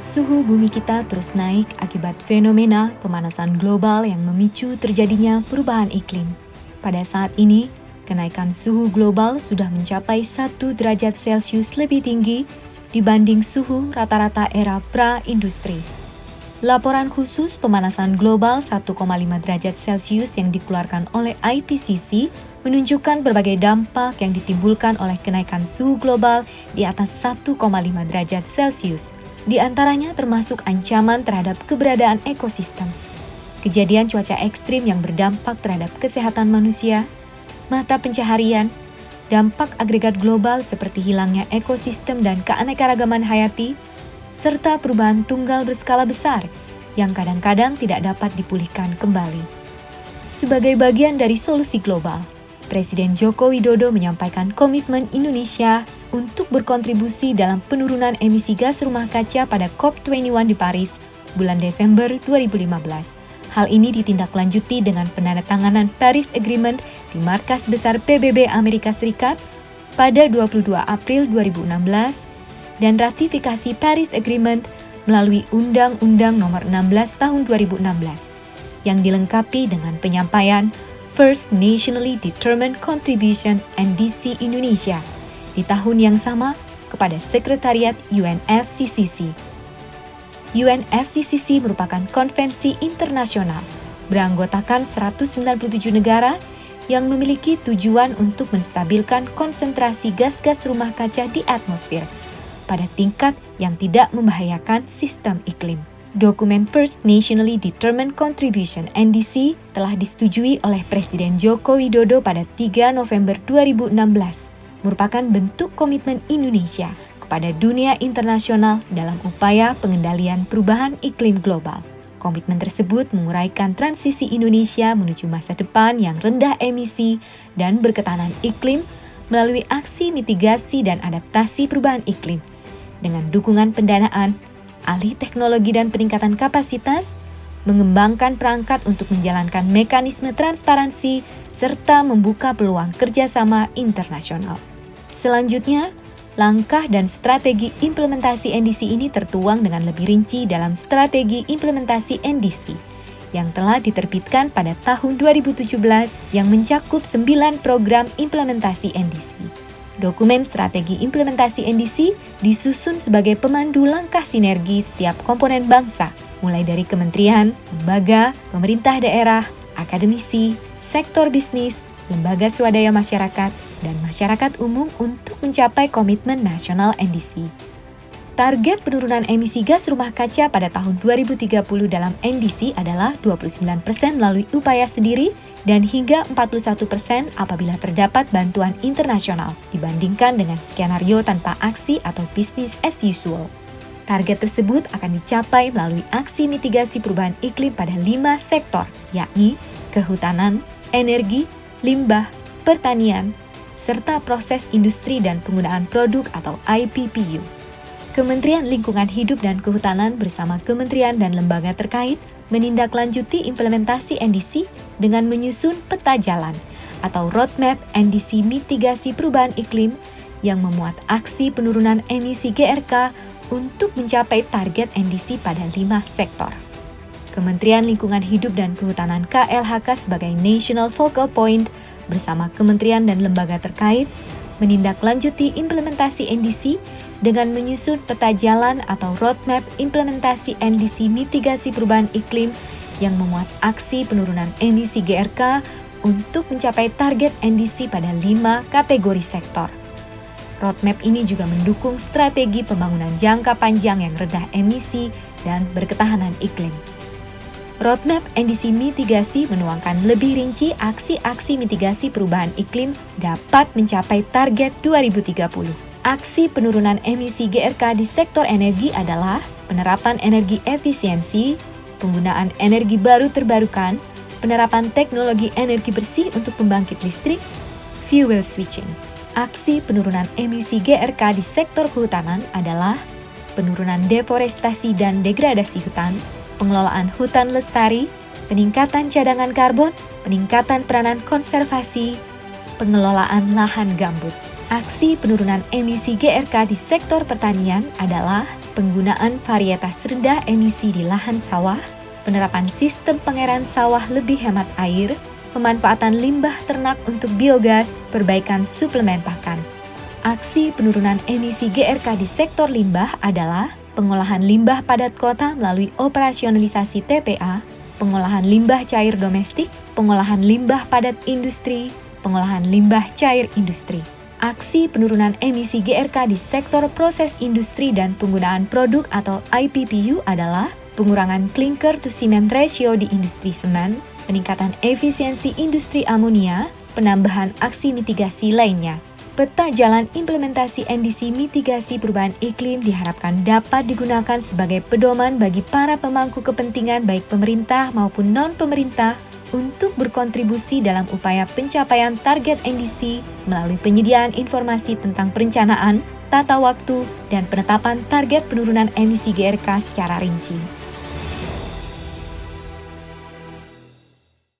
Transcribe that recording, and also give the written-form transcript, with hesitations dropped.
Suhu bumi kita terus naik akibat fenomena pemanasan global yang memicu terjadinya perubahan iklim. Pada saat ini, kenaikan suhu global sudah mencapai 1 derajat Celcius lebih tinggi dibanding suhu rata-rata era pra-industri. Laporan khusus pemanasan global 1,5 derajat Celcius yang dikeluarkan oleh IPCC menunjukkan berbagai dampak yang ditimbulkan oleh kenaikan suhu global di atas 1,5 derajat Celcius. Di antaranya termasuk ancaman terhadap keberadaan ekosistem, kejadian cuaca ekstrim yang berdampak terhadap kesehatan manusia, mata pencaharian, dampak agregat global seperti hilangnya ekosistem dan keanekaragaman hayati, serta perubahan tunggal berskala besar yang kadang-kadang tidak dapat dipulihkan kembali. Sebagai bagian dari solusi global, Presiden Joko Widodo menyampaikan komitmen Indonesia untuk berkontribusi dalam penurunan emisi gas rumah kaca pada COP21 di Paris bulan Desember 2015. Hal ini ditindaklanjuti dengan penandatanganan Paris Agreement di markas besar PBB Amerika Serikat pada 22 April 2016 dan ratifikasi Paris Agreement melalui Undang-Undang Nomor 16 Tahun 2016 yang dilengkapi dengan penyampaian First Nationally Determined Contribution NDC Indonesia di tahun yang sama kepada Sekretariat UNFCCC. UNFCCC merupakan konvensi internasional beranggotakan 197 negara yang memiliki tujuan untuk menstabilkan konsentrasi gas-gas rumah kaca di atmosfer pada tingkat yang tidak membahayakan sistem iklim. Dokumen First Nationally Determined Contribution NDC telah disetujui oleh Presiden Joko Widodo pada 3 November 2016, merupakan bentuk komitmen Indonesia kepada dunia internasional dalam upaya pengendalian perubahan iklim global. Komitmen tersebut menguraikan transisi Indonesia menuju masa depan yang rendah emisi dan berketahanan iklim melalui aksi mitigasi dan adaptasi perubahan iklim dengan dukungan pendanaan, alih teknologi dan peningkatan kapasitas, mengembangkan perangkat untuk menjalankan mekanisme transparansi, serta membuka peluang kerjasama internasional. Selanjutnya, langkah dan strategi implementasi NDC ini tertuang dengan lebih rinci dalam strategi implementasi NDC yang telah diterbitkan pada tahun 2017 yang mencakup 9 program implementasi NDC. Dokumen strategi implementasi NDC disusun sebagai pemandu langkah sinergi setiap komponen bangsa, mulai dari kementerian, lembaga, pemerintah daerah, akademisi, sektor bisnis, lembaga swadaya masyarakat, dan masyarakat umum untuk mencapai komitmen nasional NDC. Target penurunan emisi gas rumah kaca pada tahun 2030 dalam NDC adalah 29% melalui upaya sendiri dan hingga 41% apabila terdapat bantuan internasional dibandingkan dengan skenario tanpa aksi atau business as usual. Target tersebut akan dicapai melalui aksi mitigasi perubahan iklim pada 5 sektor, yakni kehutanan, energi, limbah, pertanian, serta proses industri dan penggunaan produk atau IPPU. Kementerian Lingkungan Hidup dan Kehutanan bersama kementerian dan lembaga terkait menindaklanjuti implementasi NDC dengan menyusun peta jalan atau roadmap NDC mitigasi perubahan iklim yang memuat aksi penurunan emisi GRK untuk mencapai target NDC pada 5 sektor. Kementerian Lingkungan Hidup dan Kehutanan KLHK sebagai National Focal Point bersama kementerian dan lembaga terkait menindaklanjuti implementasi NDC dengan menyusun peta jalan atau roadmap implementasi NDC mitigasi perubahan iklim yang memuat aksi penurunan emisi GRK untuk mencapai target NDC pada 5 kategori sektor. Roadmap ini juga mendukung strategi pembangunan jangka panjang yang rendah emisi dan berketahanan iklim. Roadmap NDC mitigasi menuangkan lebih rinci aksi-aksi mitigasi perubahan iklim dapat mencapai target 2030. Aksi penurunan emisi GRK di sektor energi adalah penerapan energi efisiensi, penggunaan energi baru terbarukan, penerapan teknologi energi bersih untuk pembangkit listrik, fuel switching. Aksi penurunan emisi GRK di sektor kehutanan adalah penurunan deforestasi dan degradasi hutan, pengelolaan hutan lestari, peningkatan cadangan karbon, peningkatan peranan konservasi, pengelolaan lahan gambut. Aksi penurunan emisi GRK di sektor pertanian adalah penggunaan varietas rendah emisi di lahan sawah, penerapan sistem pengairan sawah lebih hemat air, pemanfaatan limbah ternak untuk biogas, perbaikan suplemen pakan. Aksi penurunan emisi GRK di sektor limbah adalah pengolahan limbah padat kota melalui operasionalisasi TPA, pengolahan limbah cair domestik, pengolahan limbah padat industri, pengolahan limbah cair industri. Aksi penurunan emisi GRK di sektor proses industri dan penggunaan produk atau IPPU adalah pengurangan clinker to cement ratio di industri semen, peningkatan efisiensi industri amonia, penambahan aksi mitigasi lainnya. Peta jalan implementasi NDC mitigasi perubahan iklim diharapkan dapat digunakan sebagai pedoman bagi para pemangku kepentingan baik pemerintah maupun non-pemerintah untuk berkontribusi dalam upaya pencapaian target NDC melalui penyediaan informasi tentang perencanaan, tata waktu, dan penetapan target penurunan emisi GRK secara rinci.